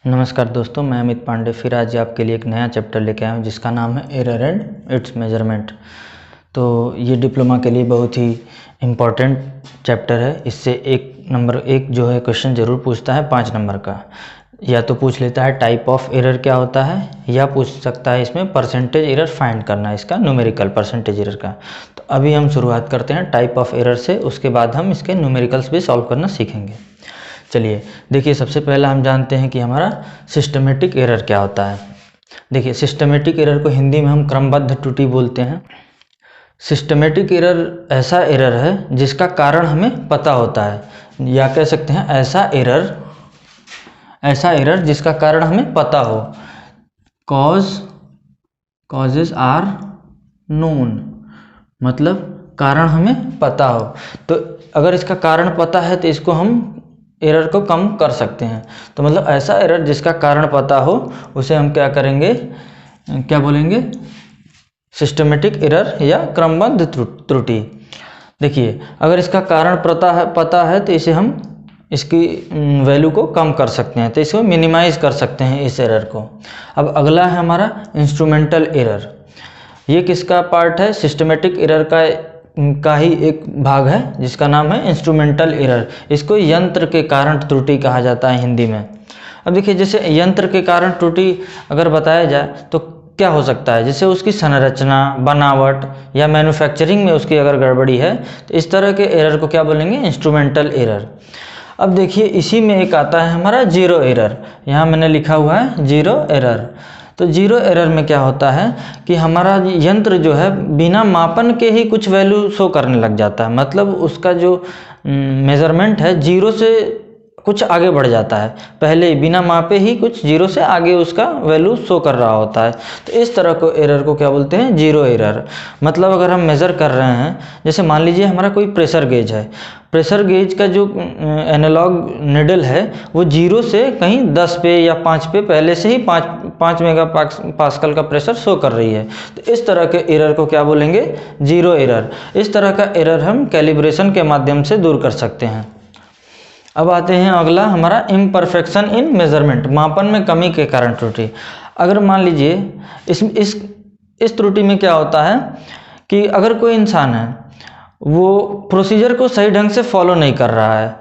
नमस्कार दोस्तों, मैं अमित पांडे फिर आज आपके लिए एक नया चैप्टर लेके आया हूँ जिसका नाम है एरर एंड इट्स मेजरमेंट। तो ये डिप्लोमा के लिए बहुत ही इम्पॉर्टेंट चैप्टर है। इससे एक जो है क्वेश्चन ज़रूर पूछता है 5 नंबर का। या तो पूछ लेता है टाइप ऑफ एरर क्या होता है, या पूछ सकता है इसमें परसेंटेज एरर फाइंड करना है, इसका न्यूमेरिकल परसेंटेज एरर का। तो अभी हम शुरुआत करते हैं टाइप ऑफ एरर से, उसके बाद हम इसके न्यूमेरिकल्स भी सॉल्व करना सीखेंगे। चलिए देखिए, सबसे पहला हम जानते हैं कि हमारा सिस्टमेटिक एरर क्या होता है। देखिए, सिस्टमेटिक एरर को हिंदी में हम क्रमबद्ध त्रुटि बोलते हैं। सिस्टमेटिक एरर ऐसा एरर है जिसका कारण हमें पता होता है, या कह सकते हैं ऐसा एरर जिसका कारण हमें पता हो। कॉजेज आर नोन, मतलब कारण हमें पता हो। तो अगर इसका कारण पता है तो इसको हम एरर को कम कर सकते हैं। तो मतलब ऐसा एरर जिसका कारण पता हो उसे हम क्या करेंगे, क्या बोलेंगे, सिस्टमेटिक एरर या क्रमबद्ध त्रुटि। देखिए, अगर इसका कारण पता है तो इसे हम इसकी वैल्यू को कम कर सकते हैं, तो इसको मिनिमाइज कर सकते हैं इस एरर को। अब अगला है हमारा इंस्ट्रूमेंटल एरर। ये किसका पार्ट है? सिस्टमेटिक एरर का ही एक भाग है जिसका नाम है इंस्ट्रूमेंटल एरर। इसको यंत्र के कारण त्रुटि कहा जाता है हिंदी में। अब देखिए, जैसे यंत्र के कारण त्रुटि अगर बताया जाए तो क्या हो सकता है, जैसे उसकी संरचना, बनावट या मैन्युफैक्चरिंग में उसकी अगर गड़बड़ी है तो इस तरह के एरर को क्या बोलेंगे? Instrumental error. अब देखिए, इसी में एक आता है हमारा जीरो एरर। यहाँ मैंने लिखा हुआ है जीरो एरर। तो जीरो एरर में क्या होता है कि हमारा यंत्र जो है बिना मापन के ही कुछ वैल्यू शो करने लग जाता है। मतलब उसका जो मेज़रमेंट है जीरो से कुछ आगे बढ़ जाता है, पहले ही बिना मापे ही कुछ जीरो से आगे उसका वैल्यू शो कर रहा होता है। तो इस तरह को एरर को क्या बोलते हैं? Zero error. मतलब अगर हम मेज़र कर रहे हैं, जैसे मान लीजिए हमारा कोई प्रेशर गेज है, प्रेशर गेज का जो एनालॉग निडल है वो जीरो से कहीं 10 पे या 5 पे पहले से ही 5 मेगा पास्कल का प्रेशर शो कर रही है। तो इस तरह के एरर को क्या बोलेंगे? Zero error. इस तरह का एरर हम कैलिब्रेशन के माध्यम से दूर कर सकते हैं। अब आते हैं अगला हमारा इम्परफेक्शन इन मेजरमेंट, मापन में कमी के कारण त्रुटि। अगर मान लीजिए इस त्रुटि में क्या होता है कि अगर कोई इंसान है वो प्रोसीजर को सही ढंग से फॉलो नहीं कर रहा है,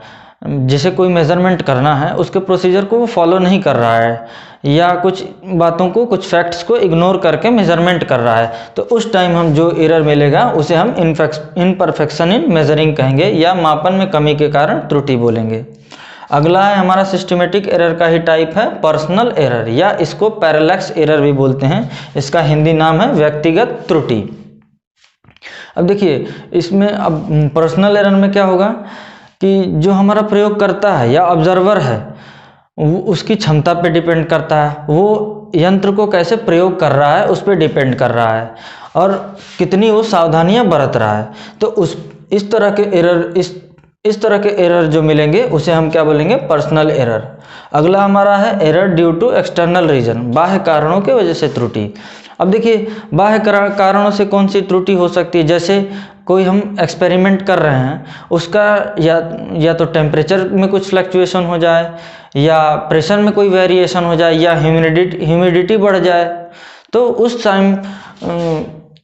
जैसे कोई मेज़रमेंट करना है उसके प्रोसीजर को वो फॉलो नहीं कर रहा है, या कुछ बातों को, कुछ फैक्ट्स को इग्नोर करके मेज़रमेंट कर रहा है, तो उस टाइम हम जो एरर मिलेगा उसे हम इम्परफेक्शन इन मेजरिंग कहेंगे, या मापन में कमी के कारण त्रुटि बोलेंगे। अगला है हमारा सिस्टमेटिक एरर का ही टाइप है पर्सनल एरर, या इसको पैरेलैक्स एरर भी बोलते हैं। इसका हिंदी नाम है व्यक्तिगत त्रुटि। अब देखिए, इसमें अब पर्सनल एरर में क्या होगा कि जो हमारा प्रयोग करता है या ऑब्जर्वर है वो उसकी क्षमता पे डिपेंड करता है, वो यंत्र को कैसे प्रयोग कर रहा है उस पर डिपेंड कर रहा है, और कितनी वो सावधानियां बरत रहा है। तो इस तरह के एरर जो मिलेंगे उसे हम क्या बोलेंगे? Personal error. अगला हमारा है error due to external reason, बाह्य कारणों के वजह से त्रुटि। अब देखिए, बाह्य कारणों से कौन सी त्रुटि हो सकती है? जैसे कोई हम एक्सपेरिमेंट कर रहे हैं, उसका या तो टेम्परेचर में कुछ फ्लक्चुएशन हो जाए, या प्रेशर में कोई वेरिएशन हो जाए, या ह्यूमिडिटी बढ़ जाए, तो उस टाइम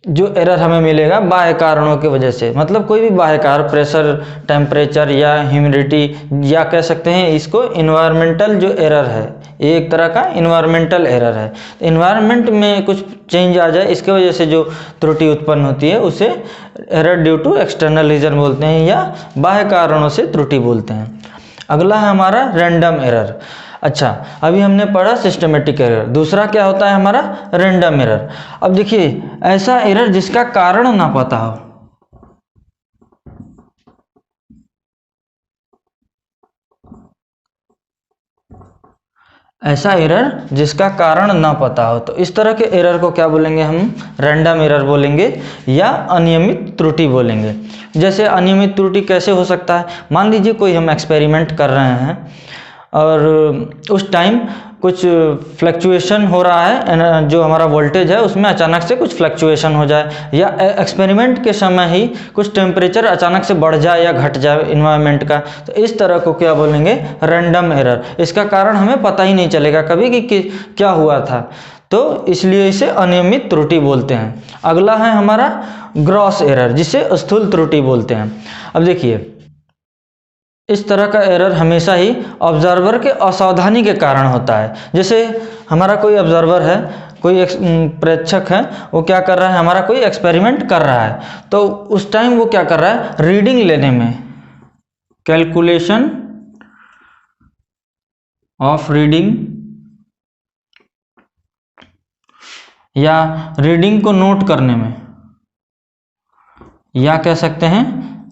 जो एरर हमें मिलेगा बाह्य कारणों की वजह से, मतलब कोई भी बाह्य कारण, प्रेशर, टेम्परेचर या ह्यूमिडिटी, या कह सकते हैं इसको इन्वायरमेंटल जो एरर है, ये एक तरह का इन्वायरमेंटल एरर है। इन्वायरमेंट में कुछ चेंज आ जाए, इसके वजह से जो त्रुटि उत्पन्न होती है उसे error due to external reason बोलते हैं, या बाह्य कारणों से त्रुटि बोलते हैं। अगला है हमारा रैंडम एरर। अच्छा, अभी हमने पढ़ा सिस्टमेटिक एरर, दूसरा क्या होता है हमारा? Random error. अब देखिए, ऐसा एरर जिसका कारण ना पता हो। ऐसा एरर जिसका कारण ना पता हो, तो इस तरह के एरर को क्या बोलेंगे? हम रैंडम एरर बोलेंगे, या अनियमित त्रुटि बोलेंगे। जैसे अनियमित त्रुटि कैसे हो सकता है? मान लीजिए कोई हम एक्सपेरिमेंट कर रहे हैं और उस टाइम कुछ फ्लक्चुएशन हो रहा है, जो हमारा वोल्टेज है उसमें अचानक से कुछ फ्लक्चुएशन हो जाए, या एक्सपेरिमेंट के समय ही कुछ टेम्परेचर अचानक से बढ़ जाए या घट जाए इन्वायरमेंट का, तो इस तरह को क्या बोलेंगे, रैंडम एरर। इसका कारण हमें पता ही नहीं चलेगा कभी कि क्या हुआ था, तो इसलिए इसे अनियमित त्रुटि बोलते हैं। अगला है हमारा ग्रॉस एरर, जिसे स्थूल त्रुटि बोलते हैं। अब देखिए, इस तरह का एरर हमेशा ही ऑब्जर्वर के असावधानी के कारण होता है। जैसे हमारा कोई ऑब्जर्वर है, कोई प्रेक्षक है, वो क्या कर रहा है, हमारा कोई एक्सपेरिमेंट कर रहा है, तो उस टाइम वो क्या कर रहा है, रीडिंग लेने में, कैलकुलेशन ऑफ रीडिंग, या रीडिंग को नोट करने में, या कह सकते हैं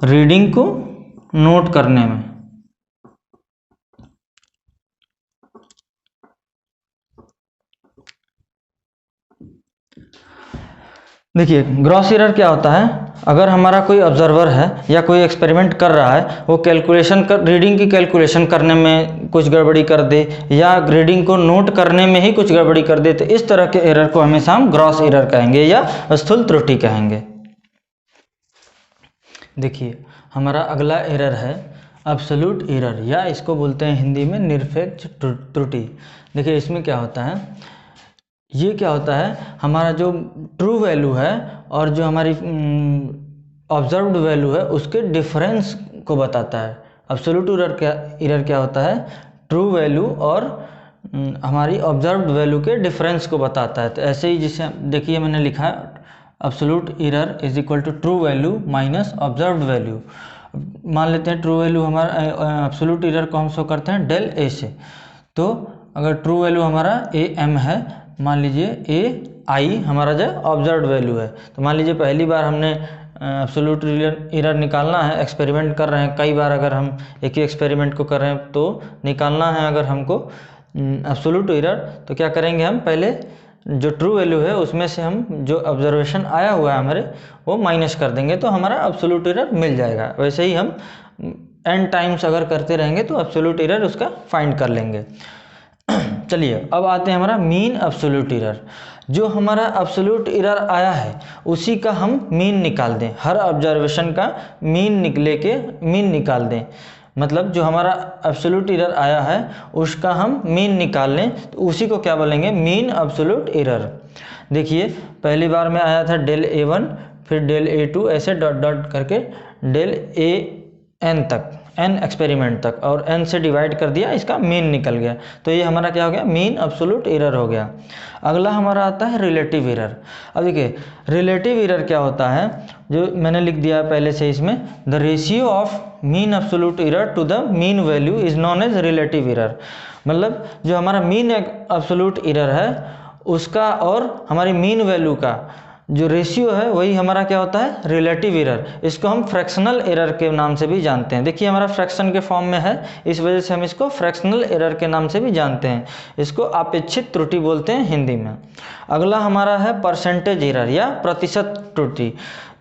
रीडिंग को नोट करने में, देखिए ग्रॉस एरर क्या होता है, अगर हमारा कोई ऑब्जर्वर है या कोई एक्सपेरिमेंट कर रहा है, वो कैलकुलेशन कर, रीडिंग की कैलकुलेशन करने में कुछ गड़बड़ी कर दे, या रीडिंग को नोट करने में ही कुछ गड़बड़ी कर दे, तो इस तरह के एरर को हमेशा हम ग्रॉस एरर कहेंगे या स्थूल त्रुटि कहेंगे। देखिए हमारा अगला एरर है एब्सोल्यूट एरर, या इसको बोलते हैं हिंदी में निरपेक्ष त्रुटि। देखिए इसमें क्या होता है, ये क्या होता है, हमारा जो ट्रू वैल्यू है और जो हमारी ऑब्जर्व्ड वैल्यू है उसके डिफरेंस को बताता है। एब्सोल्यूट एरर क्या होता है, ट्रू वैल्यू और हमारी ऑब्जर्व्ड वैल्यू के डिफरेंस को बताता है। तो ऐसे ही जिसे देखिए मैंने लिखा है, absolute error is equal to true value minus observed value. मान लेते हैं ट्रू वैल्यू हमारा, एब्सोल्यूट एरर को हम शो करते हैं डेल ए से। तो अगर ट्रू वैल्यू हमारा ए एम है, मान लीजिए ए आई हमारा जो ऑब्जर्व्ड वैल्यू है, तो मान लीजिए पहली बार हमने एब्सोल्यूट एरर निकालना है, एक्सपेरिमेंट कर रहे हैं, कई बार अगर हम एक ही एक्सपेरिमेंट को कर रहे हैं तो निकालना है अगर हमको एब्सोल्यूट एरर, तो क्या करेंगे, हम पहले जो ट्रू वैल्यू है उसमें से हम जो ऑब्जर्वेशन आया हुआ है हमारे, वो माइनस कर देंगे, तो हमारा एब्सोल्यूट एरर मिल जाएगा। वैसे ही हम n टाइम्स अगर करते रहेंगे तो एब्सोल्यूट एरर उसका फाइंड कर लेंगे। चलिए अब आते हैं हमारा मीन एब्सोल्यूट एरर। जो हमारा एब्सोल्यूट एरर आया है उसी का हम मीन निकाल दें, हर ऑब्जर्वेशन का मीन निकाल दें, मतलब जो हमारा एब्सोल्यूट एरर आया है उसका हम मीन निकाल लें, तो उसी को क्या बोलेंगे, मीन एब्सोल्यूट एरर। देखिए पहली बार में आया था डेल A1, फिर डेल A2, ऐसे डॉट डॉट करके डेल AN तक, n एक्सपेरिमेंट तक, और n से डिवाइड कर दिया, इसका मीन निकल गया, तो ये हमारा क्या हो गया, मीन एब्सोल्यूट एरर हो गया। अगला हमारा आता है रिलेटिव एरर। अब देखिए रिलेटिव एरर क्या होता है, जो मैंने लिख दिया है पहले से इसमें, the ratio of mean absolute error to the mean value is known as relative error. मतलब जो हमारा मीन एब्सोल्यूट एरर है उसका और हमारी मीन वैल्यू का जो रेशियो है वही हमारा क्या होता है, रिलेटिव एरर। इसको हम फ्रैक्शनल एरर के नाम से भी जानते हैं। देखिए हमारा फ्रैक्शन के फॉर्म में है, इस वजह से हम इसको फ्रैक्शनल एरर के नाम से भी जानते हैं। इसको अपेक्षित त्रुटि बोलते हैं हिंदी में। अगला हमारा है परसेंटेज एरर या प्रतिशत त्रुटि,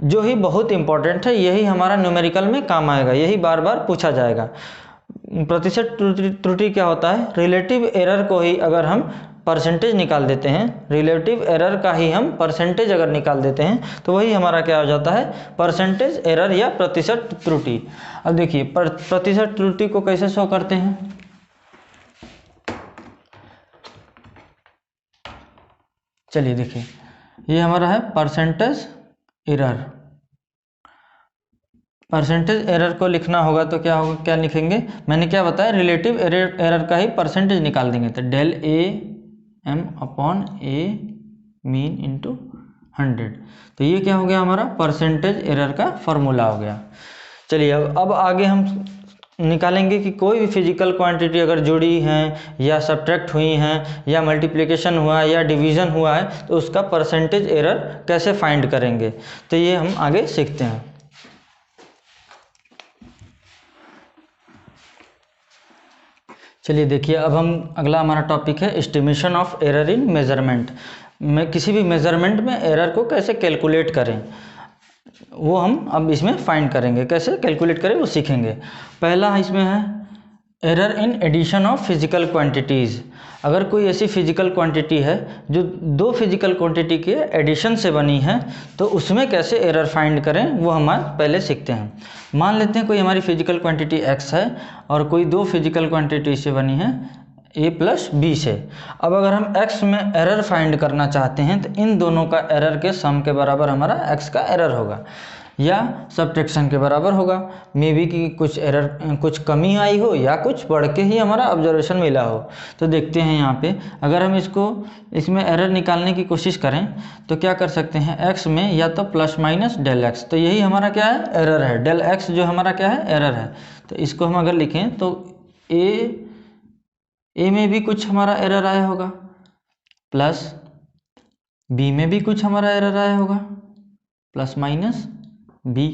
जो ही बहुत इंपॉर्टेंट है, यही हमारा न्यूमेरिकल में काम आएगा, यही बार बार पूछा जाएगा। प्रतिशत त्रुटि क्या होता है, रिलेटिव एरर को ही अगर हम परसेंटेज निकाल देते हैं, रिलेटिव एरर का ही हम परसेंटेज अगर निकाल देते हैं तो वही हमारा क्या हो जाता है, परसेंटेज एरर या प्रतिशत त्रुटि। अब देखिए प्रतिशत त्रुटि को कैसे शो करते हैं, चलिए देखिए ये हमारा है परसेंटेज एरर। परसेंटेज एरर को लिखना होगा तो क्या होगा, क्या लिखेंगे, मैंने क्या बताया, रिलेटिव एरर का ही परसेंटेज निकाल देंगे, तो del AM upon A mean into 100। तो ये क्या हो गया, हमारा परसेंटेज एरर का फॉर्मूला हो गया। चलिए अब आगे हम निकालेंगे कि कोई भी फिजिकल क्वांटिटी अगर जुड़ी हैं या सब्ट्रैक्ट हुई हैं या मल्टीप्लिकेशन हुआ है या डिवीज़न हुआ है तो उसका परसेंटेज एरर कैसे फाइंड करेंगे, तो ये हम आगे सीखते हैं। चलिए देखिए अब हम अगला हमारा टॉपिक है estimation of error in measurement. में किसी भी मेजरमेंट में एरर को कैसे कैलकुलेट करें, वो हम अब इसमें फाइंड करेंगे, कैसे कैलकुलेट करें वो सीखेंगे। पहला इसमें है error in addition of physical quantities. अगर कोई ऐसी फिजिकल क्वांटिटी है जो दो फिजिकल क्वांटिटी के एडिशन से बनी है तो उसमें कैसे एरर फाइंड करें वो हम आज पहले सीखते हैं। मान लेते हैं कोई हमारी फिजिकल क्वांटिटी x है और कोई दो फिजिकल क्वांटिटी से बनी है a प्लस बी से। अब अगर हम x में एरर फाइंड करना चाहते हैं तो इन दोनों का एरर के सम के बराबर हमारा x का एरर होगा या सब्ट्रैक्शन के बराबर होगा। मे बी कि कुछ एरर कुछ कमी आई हो या कुछ बढ़ के ही हमारा ऑब्जर्वेशन मिला हो। तो देखते हैं यहाँ पे अगर हम इसमें एरर निकालने की कोशिश करें तो क्या कर सकते हैं, x में या तो प्लस माइनस डेल x, तो यही हमारा क्या है, एरर है। डेल x जो हमारा क्या है, एरर है। तो इसको हम अगर लिखें तो a में भी कुछ हमारा एरर आया होगा प्लस b में भी कुछ हमारा एरर आया होगा प्लस माइनस बी।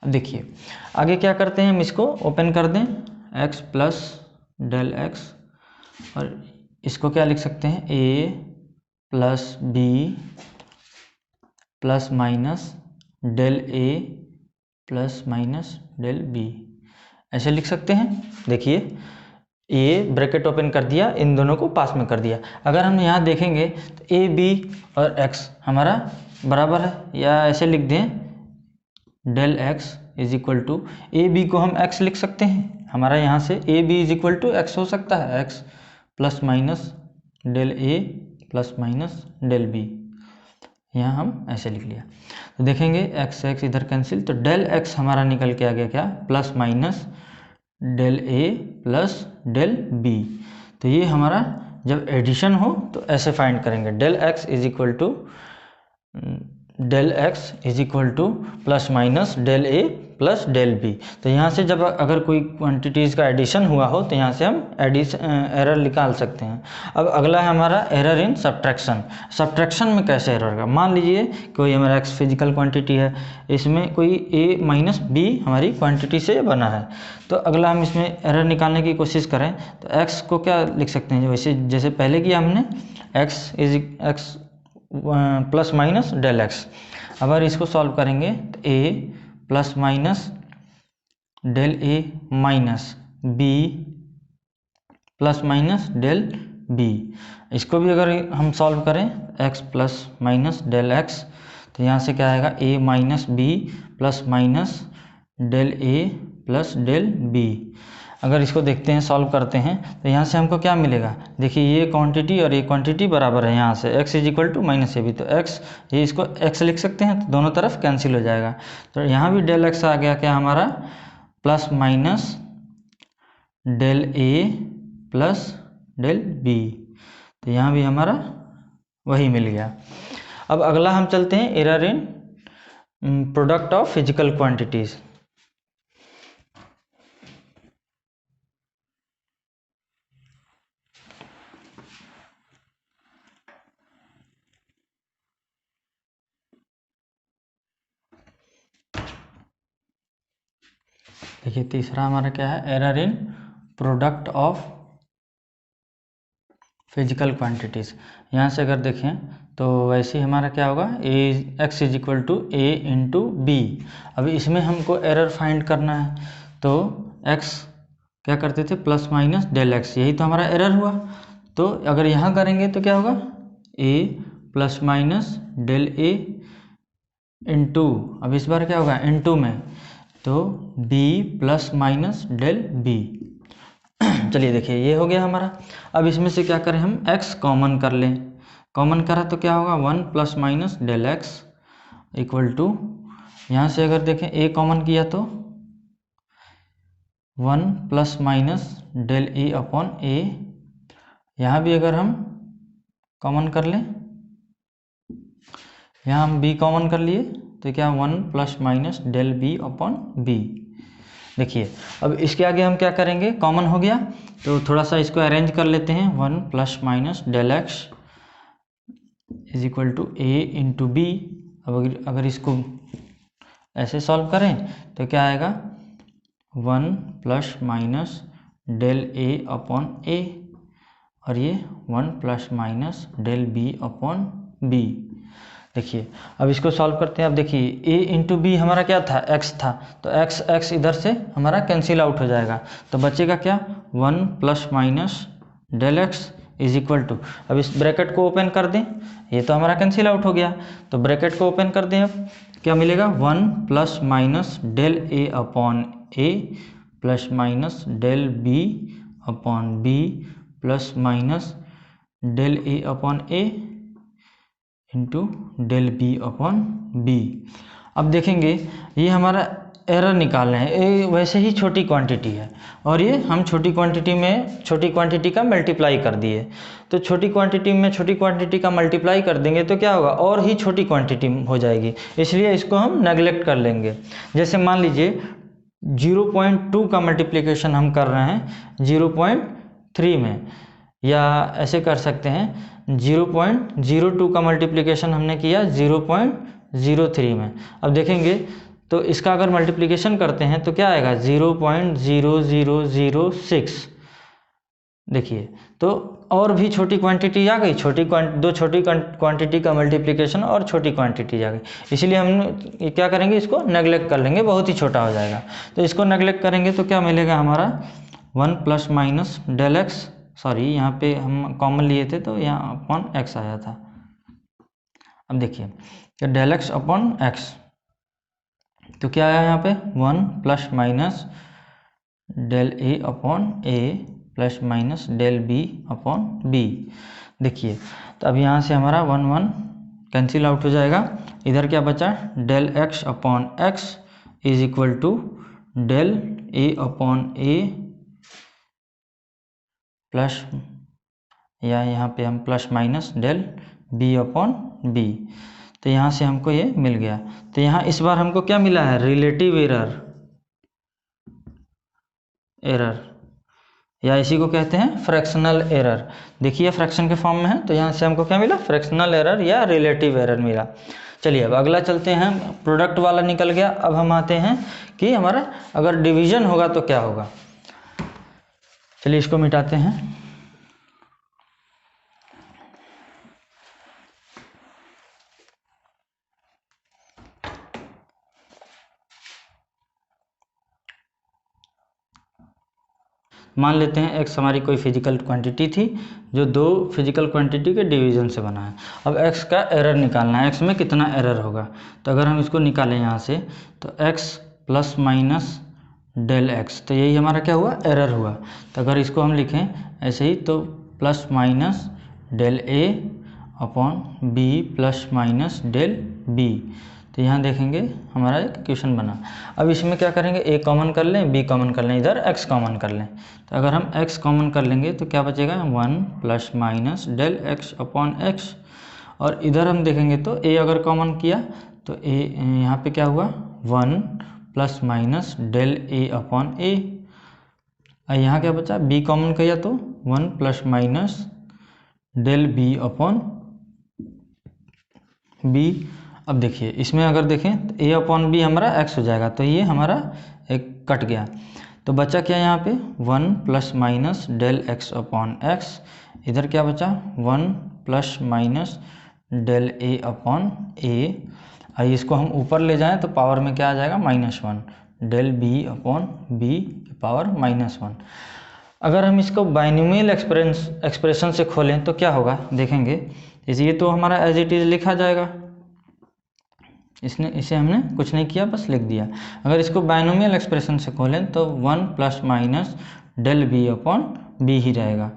अब देखिए आगे क्या करते हैं, हम इसको ओपन कर दें x प्लस डेल एक्स और इसको क्या लिख सकते हैं, a plus B plus minus del a plus minus del b, ऐसे लिख सकते हैं। देखिए a ब्रैकेट ओपन कर दिया, इन दोनों को पास में कर दिया। अगर हम यहाँ देखेंगे तो a b और x हमारा बराबर है, या ऐसे लिख दें del x is equal to A B को हम x लिख सकते हैं। हमारा यहाँ से A B is equal to X हो सकता है, x plus minus del a plus minus del b, यहाँ हम ऐसे लिख लिया। तो देखेंगे x x इधर कैंसिल, तो डेल x हमारा निकल के आ गया क्या, plus minus del a plus del b। तो ये हमारा जब एडिशन हो तो ऐसे फाइंड करेंगे, del x is equal to plus minus del a plus del b। तो यहाँ से जब अगर कोई क्वांटिटीज़ का एडिशन हुआ हो तो यहाँ से हम एरर निकाल सकते हैं। अब अगला है हमारा एरर इन सब्ट्रैक्शन। सब्ट्रैक्शन में कैसे एरर होगा, मान लीजिए कोई हमारा x फिजिकल क्वांटिटी है, इसमें कोई a माइनस बी हमारी क्वांटिटी से बना है। तो अगला हम इसमें एरर निकालने की कोशिश करें तो x को क्या लिख सकते हैं, वैसे जैसे पहले किया हमने, x plus minus del X. अगर इसको सॉल्व करेंगे तो a plus minus del a minus b plus minus del b। इसको भी अगर हम सॉल्व करें x plus minus del x, तो यहाँ से क्या आएगा, a minus b plus minus del a plus del b। अगर इसको देखते हैं, सॉल्व करते हैं तो यहाँ से हमको क्या मिलेगा, देखिए ये क्वांटिटी और ये क्वांटिटी बराबर है, यहाँ से x is equal to minus A B, तो x ये इसको x लिख सकते हैं तो दोनों तरफ कैंसिल हो जाएगा। तो यहाँ भी डेल x आ गया क्या हमारा, plus minus del a plus del b। तो यहाँ भी हमारा वही मिल गया। अब अगला हम चलते हैं error in product of physical quantities. देखिए तीसरा हमारा क्या है, error in product of physical quantities. यहाँ से अगर देखें तो वैसे ही हमारा क्या होगा, x is equal to A into B. अभी इसमें हमको एरर फाइंड करना है तो x क्या करते थे, प्लस माइनस डेल x, यही तो हमारा एरर हुआ। तो अगर यहाँ करेंगे तो क्या होगा, a plus minus del a into, अब इस बार क्या होगा इंटू में, तो b plus minus del b। चलिए देखिए ये हो गया हमारा। अब इसमें से क्या करें, हम x कॉमन कर लें। कॉमन करा तो क्या होगा, 1 plus minus del x equal to, यहाँ से अगर देखें a कॉमन किया तो 1 plus minus del a upon a। यहाँ भी अगर हम कॉमन कर लें, यहाँ हम b कॉमन कर लिए तो क्या 1 plus minus del b upon b। देखिए अब इसके आगे हम क्या करेंगे, कॉमन हो गया तो थोड़ा सा इसको अरेंज कर लेते हैं, 1 plus minus del X is equal to A into B. अब अगर इसको ऐसे सॉल्व करें तो क्या आएगा, 1 plus minus del A upon A और ये 1 plus minus del B upon B. देखिए अब इसको सॉल्व करते हैं। अब देखिए a इंटू बी हमारा क्या था, x था, तो x इधर से हमारा कैंसिल आउट हो जाएगा, तो बचेगा क्या 1 plus minus del X is equal to, अब इस ब्रैकेट को ओपन कर दें, ये तो हमारा कैंसिल आउट हो गया, तो ब्रैकेट को ओपन कर दें, अब क्या मिलेगा 1 plus minus del A upon A plus minus del B upon B plus minus del A upon A into del B upon B. अब देखेंगे ये हमारा एरर निकाल रहे हैं, ये वैसे ही छोटी क्वांटिटी है और ये हम छोटी क्वांटिटी में छोटी क्वांटिटी का मल्टीप्लाई कर दिए, तो छोटी क्वांटिटी में छोटी क्वांटिटी का मल्टीप्लाई कर देंगे तो क्या होगा, और ही छोटी क्वांटिटी हो जाएगी, इसलिए इसको हम नेगलेक्ट कर लेंगे। जैसे मान लीजिए 0.2 का मल्टीप्लिकेशन हम कर रहे हैं 0.3 में, या ऐसे कर सकते हैं 0.02 का मल्टीप्लिकेशन हमने किया 0.03 में। अब देखेंगे तो इसका अगर मल्टीप्लिकेशन करते हैं तो क्या आएगा 0.0006। देखिए तो और भी छोटी क्वांटिटी आ गई, दो छोटी क्वांटिटी का मल्टीप्लिकेशन और छोटी क्वांटिटी आ गई, इसलिए हम क्या करेंगे, इसको नेगलेक्ट कर लेंगे, बहुत ही छोटा हो जाएगा। तो इसको नेगलेक्ट करेंगे तो क्या मिलेगा हमारा 1 plus minus del X, sorry यहाँ पे हम कॉमन लिए थे तो यहाँ अपॉन एक्स आया था। अब देखिए तो डेल एक्स अपॉन एक्स, तो क्या आया यहाँ पे 1 प्लस माइनस डेल ए अपॉन ए plus minus del B upon B. देखिए तो अब यहाँ से हमारा 1 1 कैंसिल आउट हो जाएगा, इधर क्या बचा del x upon x is equal to del A upon A plus, या यहाँ पे हम plus minus del B upon B. तो यहाँ से हमको ये मिल गया, तो यहाँ इस बार हमको क्या मिला है, रिलेटिव एरर, या इसी को कहते हैं फ्रैक्शनल एरर। देखिए फ्रैक्शन के फॉर्म में है, तो यहाँ से हमको क्या मिला, फ्रैक्शनल एरर या रिलेटिव एरर मिला। चलिए अब अगला चलते हैं, प्रोडक्ट वाला निकल गया। अब हम आते हैं कि हमारा अगर डिवीजन होगा तो क्या होगा। चलिए इसको मिटाते हैं। मान लेते हैं x हमारी कोई फिजिकल क्वांटिटी थी जो दो फिजिकल क्वांटिटी के डिवीजन से बना है। अब x का एरर निकालना है, x में कितना एरर होगा, तो अगर हम इसको निकालें यहाँ से तो x plus minus del x, तो यही हमारा क्या हुआ, एरर हुआ। तो अगर इसको हम लिखें ऐसे ही तो plus minus del a upon b plus minus del b, तो यहाँ देखेंगे हमारा एक इक्वेशन बना। अब इसमें क्या करेंगे, a कॉमन कर लें, b कॉमन कर लें, इधर x कॉमन कर लें। तो अगर हम x कॉमन कर लेंगे तो क्या बचेगा 1 plus minus del x upon x, और इधर हम देखेंगे तो a अगर कॉमन किया तो a यहाँ पे क्या हुआ 1 plus minus del a upon a, और यहाँ क्या बचा b कॉमन किया तो 1 plus minus del b upon b। अब देखिए इसमें अगर देखें तो a अपॉन बी हमारा x हो जाएगा, तो ये हमारा एक कट गया, तो बचा क्या यहाँ पे 1 plus minus del x upon x, इधर क्या बचा 1 plus minus del a upon a, और इसको हम ऊपर ले जाएं तो पावर में क्या आ जाएगा -1 डेल b अपॉन b की पावर -1। अगर हम इसको बाइनोमियल एक्सप्रेशन से खोलें तो क्या होगा देखेंगे, ये तो हमारा एज इट इज़ लिखा जाएगा, इसे हमने कुछ नहीं किया बस लिख दिया। अगर इसको बाइनोमियल एक्सप्रेशन से खोलें तो 1 plus minus del B upon B ही रहेगा।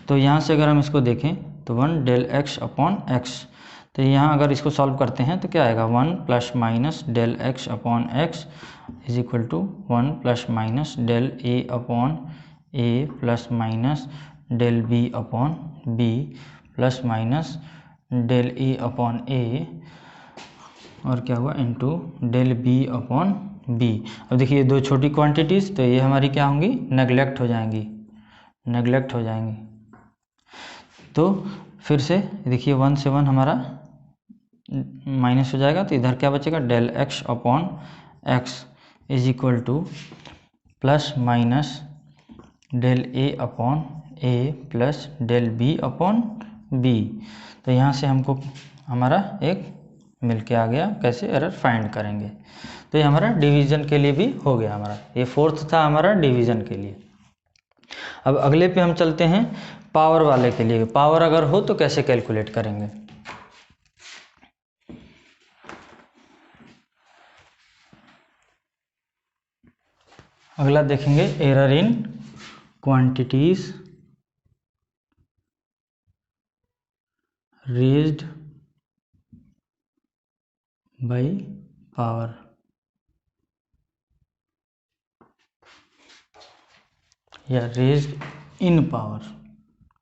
तो यहाँ से अगर हम इसको देखें तो 1 डेल एक्स अपॉन एक्स, तो यहाँ अगर इसको सॉल्व करते हैं तो क्या आएगा 1 plus minus del x upon x is equal to 1 plus minus del A upon A plus minus del B upon B plus minus del A upon A, और क्या हुआ into del B upon B. अब देखिए दो छोटी quantities तो ये हमारी क्या होंगी, नेगलेक्ट हो जाएंगी। तो फिर से देखिए 1 से 1 हमारा माइनस हो जाएगा, तो इधर क्या बचेगा del x upon x is equal to plus minus del A upon A plus del B upon B. तो यहाँ से हमको हमारा एक मिल के आ गया, कैसे एरर फाइंड करेंगे। तो ये हमारा डिवीज़न के लिए भी हो गया हमारा, ये फोर्थ था हमारा डिवीज़न के लिए। अब अगले पे हम चलते हैं पावर वाले के लिए। पावर अगर हो तो कैसे कैलकुलेट करेंगे। अगला देखेंगे error in quantities raised by power. या raised in power,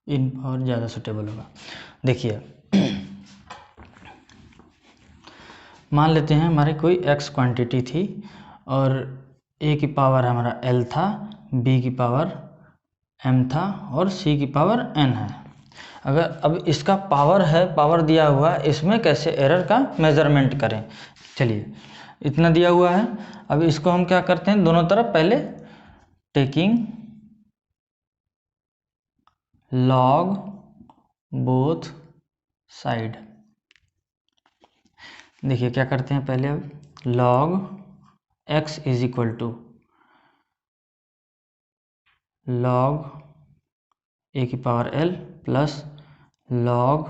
in power ज़्यादा सुटेबल होगा। देखिए मान लेते हैं हमारे कोई x क्वांटिटी थी और a की पावर हमारा l था, b की पावर m था और c की पावर n है। अगर अब इसका पावर है, पावर दिया हुआ है, इसमें कैसे एरर का मेज़रमेंट करें। चलिए इतना दिया हुआ है, अब इसको हम क्या करते हैं, दोनों तरफ पहले टेकिंग लॉग बोथ साइड। देखिए क्या करते हैं, पहले अब log x is equal to log a की power l plus log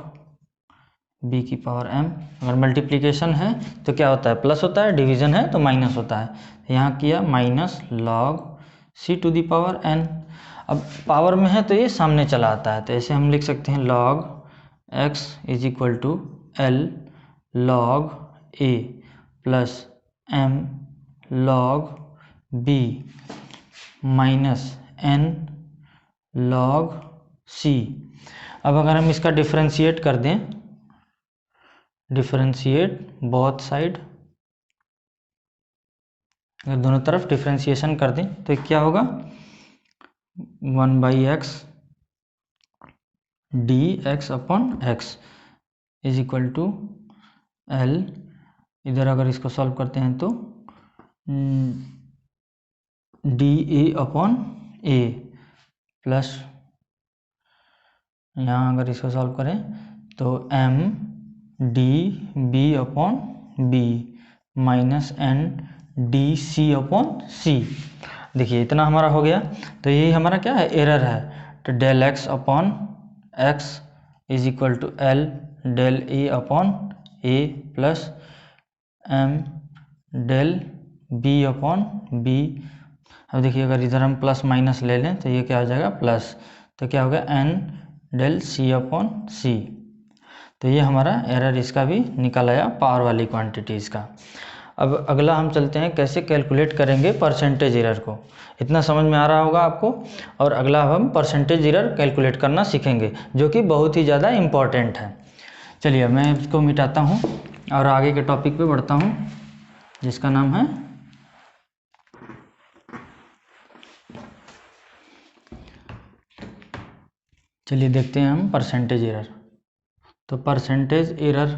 b की पावर m। अगर मल्टीप्लिकेशन है तो क्या होता है, प्लस होता है, डिवीज़न है तो माइनस होता है। यहाँ किया minus log c to the power n। अब पावर में है तो ये सामने चला आता है, तो ऐसे हम लिख सकते हैं log x is equal to l log a plus m log b minus n log c। अब अगर हम इसका डिफरेंशिएट कर दें, डिफरेंशिएट बोथ साइड, अगर दोनों तरफ डिफरेंशिएशन कर दें तो क्या होगा, 1/x dx upon x is equal to l। इधर अगर इसको सॉल्व करते हैं तो dA अपॉन a प्लस यहाँ अगर इसको सॉल्व करें तो m dB upon b minus n dC upon c। देखिए इतना हमारा हो गया। तो यही हमारा क्या है, एरर है। तो del x upon x is equal to l del a upon a plus m del b upon b। अब देखिए अगर इधर हम प्लस माइनस ले लें तो ये क्या हो जाएगा, प्लस, तो क्या हो गया n del c upon c। तो ये हमारा एरर इसका भी निकल आया पावर वाली क्वांटिटीज़ का। अब अगला हम चलते हैं कैसे कैलकुलेट करेंगे परसेंटेज एरर को। इतना समझ में आ रहा होगा आपको। और अगला हम परसेंटेज एरर कैलकुलेट करना सीखेंगे, जो कि बहुत ही ज़्यादा इम्पॉर्टेंट है। चलिए मैं इसको मिटाता हूँ और आगे के टॉपिक पे बढ़ता हूँ, जिसका नाम है चलिए देखते हैं हम परसेंटेज एरर। तो percentage error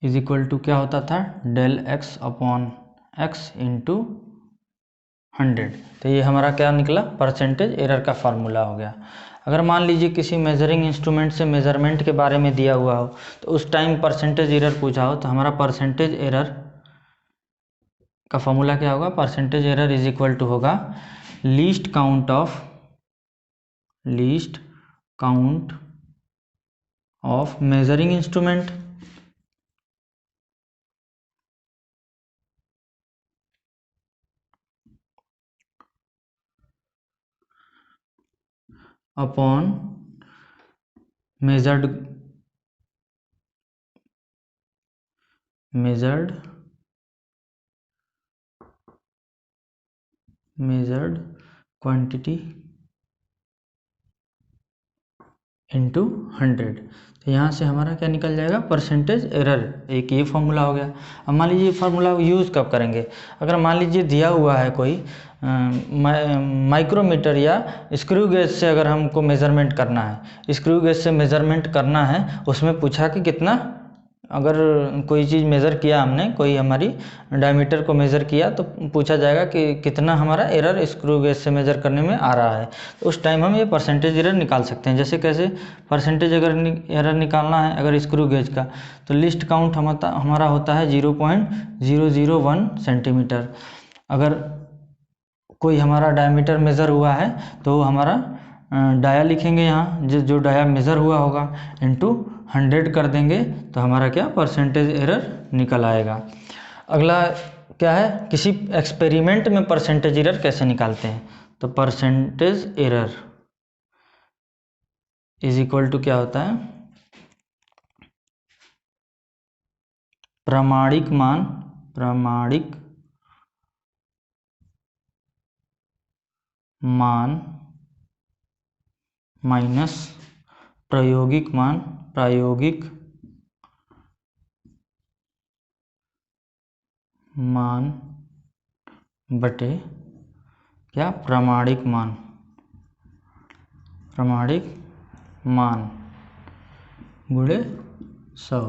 is equal to क्या होता था, del x upon x into 100। तो ये हमारा क्या निकला, परसेंटेज एरर का फार्मूला हो गया। अगर मान लीजिए किसी मेजरिंग इंस्ट्रूमेंट से मेजरमेंट के बारे में दिया हुआ हो तो उस टाइम परसेंटेज एरर पूछा हो, तो हमारा परसेंटेज एरर का फार्मूला क्या होगा, percentage error is equal to होगा least count of measuring instrument upon measured quantity into 100। तो यहाँ से हमारा क्या निकल जाएगा, परसेंटेज एरर। एक ये फार्मूला हो गया। अब मान लीजिए फार्मूला यूज़ कब करेंगे, अगर मान लीजिए दिया हुआ है कोई माइक्रोमीटर या स्क्रू गेज से अगर हमको मेज़रमेंट करना है, स्क्रू गेज से मेज़रमेंट करना है, उसमें पूछा कि कितना अगर कोई चीज़ मेज़र किया हमने, कोई हमारी डायमीटर को मेज़र किया, तो पूछा जाएगा कि कितना हमारा एरर स्क्रू गेज से मेज़र करने में आ रहा है, तो उस टाइम हम ये परसेंटेज एरर निकाल सकते हैं। जैसे कैसे परसेंटेज अगर एरर निकालना है अगर स्क्रू गेज का, तो लिस्ट काउंट हमारा होता है 0.001 सेंटीमीटर। अगर कोई हमारा डायमीटर मेज़र हुआ है तो हमारा डाया लिखेंगे यहाँ, जो डाया मेज़र हुआ होगा इनटू 100 कर देंगे, तो हमारा क्या परसेंटेज एरर निकल आएगा। अगला क्या है, किसी एक्सपेरिमेंट में परसेंटेज एरर कैसे निकालते हैं, तो percentage error is equal to क्या होता है, प्रामाणिक मान माइनस प्रायोगिक मान बटे क्या प्रामाणिक मान गुणे 100।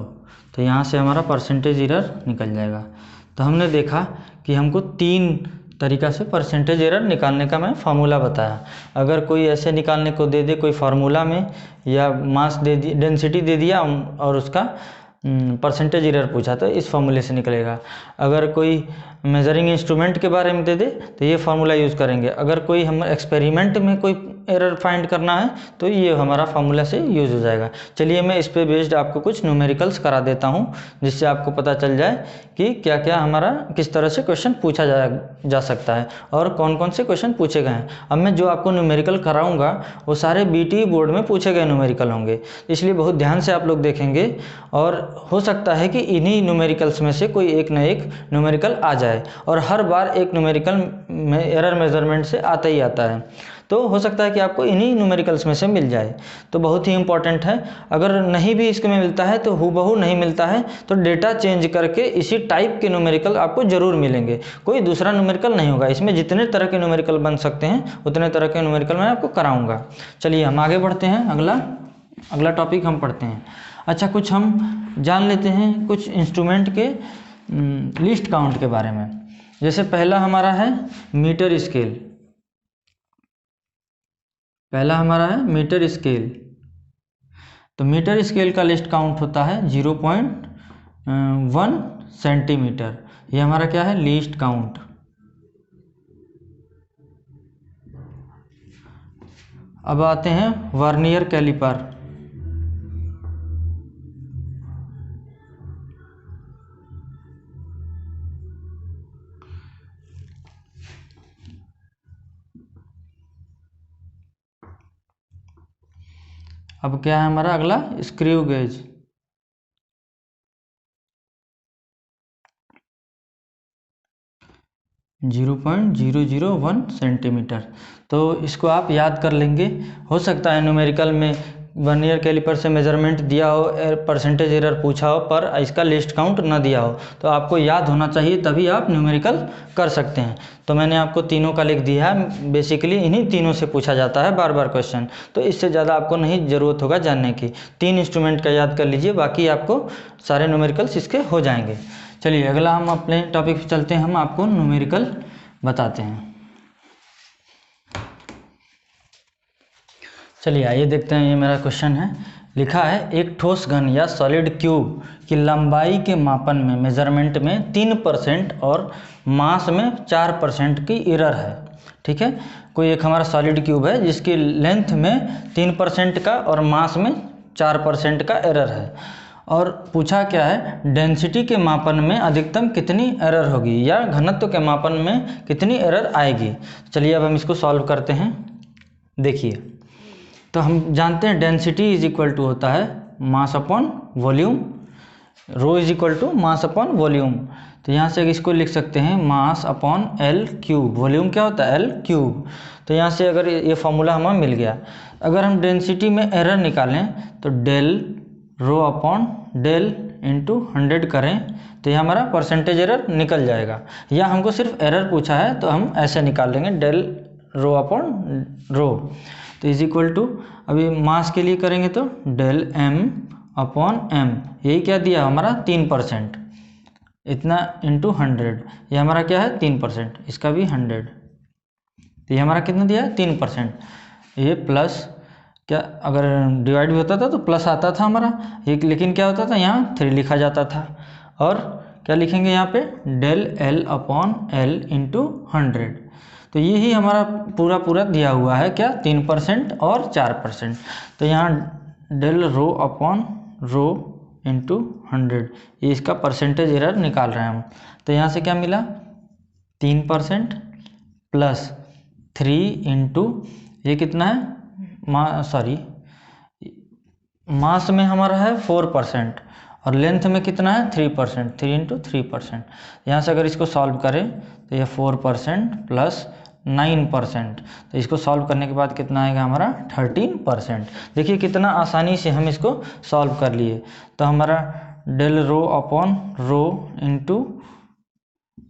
तो यहाँ से हमारा परसेंटेज एरर निकल जाएगा। तो हमने देखा कि हमको 3 तरीका से परसेंटेज एरर निकालने का मैं फार्मूला बताया। अगर कोई ऐसे निकालने को दे दे कोई फार्मूला में, या मास दे दी, डेंसिटी दे दिया और उसका परसेंटेज एरर पूछा, तो इस फार्मूले से निकलेगा। अगर कोई मेजरिंग इंस्ट्रूमेंट के बारे में दे दे तो ये फार्मूला यूज़ करेंगे। अगर कोई हम एक्सपेरिमेंट में कोई एरर फाइंड करना है तो ये हमारा फार्मूला से यूज़ हो जाएगा। चलिए मैं इस पे बेस्ड आपको कुछ न्यूमेरिकल्स करा देता हूँ, जिससे आपको पता चल जाए कि क्या क्या हमारा किस तरह से क्वेश्चन पूछा जा सकता है और कौन कौन से क्वेश्चन पूछे गए हैं। अब मैं जो आपको न्यूमेरिकल कराऊंगा वो सारे बीटी बोर्ड में पूछे गए न्यूमेरिकल होंगे, इसलिए बहुत ध्यान से आप लोग देखेंगे, और हो सकता है कि इन्हीं न्यूमेरिकल्स में से कोई एक न एक न्यूमेरिकल आ जाए, और हर बार एक न्यूमेरिकल में एरर मेजरमेंट से आता ही आता है, तो हो सकता है कि आपको इन्हीं न्यूमेरिकल्स में से मिल जाए। तो बहुत ही इंपॉर्टेंट है। अगर नहीं भी इसके में मिलता है तो हूबहू नहीं मिलता है, तो डेटा चेंज करके इसी टाइप के न्यूमेरिकल आपको जरूर मिलेंगे, कोई दूसरा न्यूमेरिकल नहीं होगा। इसमें जितने तरह के न्यूमेरिकल बन सकते हैं उतने तरह के न्यूमेरिकल मैं आपको कराऊंगा। चलिए हम आगे बढ़ते हैं, अगला टॉपिक हम पढ़ते हैं। अच्छा, कुछ हम जान लेते हैं कुछ इंस्ट्रूमेंट के लिस्ट काउंट के बारे में। जैसे पहला हमारा है मीटर स्केल, तो मीटर स्केल का लिस्ट काउंट होता है 0.1 सेंटीमीटर। ये हमारा क्या है, लिस्ट काउंट। अब आते हैं वर्नियर कैलिपर। अब क्या है हमारा अगला, स्क्रू गेज। (0.001 सेंटीमीटर। तो इसको आप याद कर लेंगे। हो सकता है न्यूमेरिकल में वर्नियर कैलिपर से मेजरमेंट दिया हो, परसेंटेज एरर पूछा हो, पर इसका लिस्ट काउंट ना दिया हो, तो आपको याद होना चाहिए, तभी आप न्यूमेरिकल कर सकते हैं। तो मैंने आपको तीनों का लिख दिया है। बेसिकली इन्हीं तीनों से पूछा जाता है बार बार क्वेश्चन, तो इससे ज़्यादा आपको नहीं ज़रूरत होगा जानने की। 3 इंस्ट्रूमेंट का याद कर लीजिए, बाकी आपको सारे न्यूमेरिकल्स इसके हो जाएंगे। चलिए अगला हम अपने टॉपिक पे चलते हैं, हम आपको न्यूमेरिकल बताते हैं। चलिए आइए देखते हैं। ये मेरा क्वेश्चन है, लिखा है एक ठोस घन या सॉलिड क्यूब की लंबाई के मापन में मेजरमेंट में 3% और मास में 4% की एरर है। ठीक है, कोई एक हमारा सॉलिड क्यूब है जिसकी लेंथ में 3% का और मास में 4% का एरर है, और पूछा क्या है, डेंसिटी के मापन में अधिकतम कितनी एरर होगी या घनत्व के मापन में कितनी एरर आएगी। चलिए अब हम इसको सॉल्व करते हैं। देखिए, तो हम जानते हैं डेंसिटी इज इक्वल टू होता है mass upon volume, rho is equal to mass upon volume. तो यहाँ से इसको लिख सकते हैं mass upon l cube, volume क्या होता है एल क्यूब। तो यहाँ से अगर ये फॉर्मूला हमें मिल गया, अगर हम डेंसिटी में एरर निकालें तो del rho upon del into 100 करें तो ये हमारा परसेंटेज एरर निकल जाएगा। या हमको सिर्फ एरर पूछा है तो हम ऐसे निकाल लेंगे डेल रो अपॉन रो। तो इज इक्वल टू, अभी मास के लिए करेंगे तो डेल एम अपॉन m, यही क्या दिया हमारा 3%, इतना इंटू 100, ये हमारा क्या है 3%, इसका भी 100, तो ये हमारा कितना दिया है 3%। ये प्लस क्या, अगर डिवाइड भी होता था तो प्लस आता था हमारा ये, लेकिन क्या होता था यहाँ 3 लिखा जाता था। और क्या लिखेंगे यहाँ पे, del l upon l into 100, तो यही हमारा पूरा दिया हुआ है क्या 3% और 4%। तो यहाँ del rho upon rho into 100, ये इसका परसेंटेज एरर निकाल रहे हैं हम। तो यहाँ से क्या मिला 3% प्लस 3 इंटू ये कितना है मास में हमारा है 4% और लेंथ में कितना है 3%, 3 इंटू 3%। यहाँ से अगर इसको सॉल्व करें तो ये 4% प्लस 9%, तो इसको सॉल्व करने के बाद कितना आएगा हमारा 13%। देखिए कितना आसानी से हम इसको सॉल्व कर लिए। तो हमारा del rho upon rho into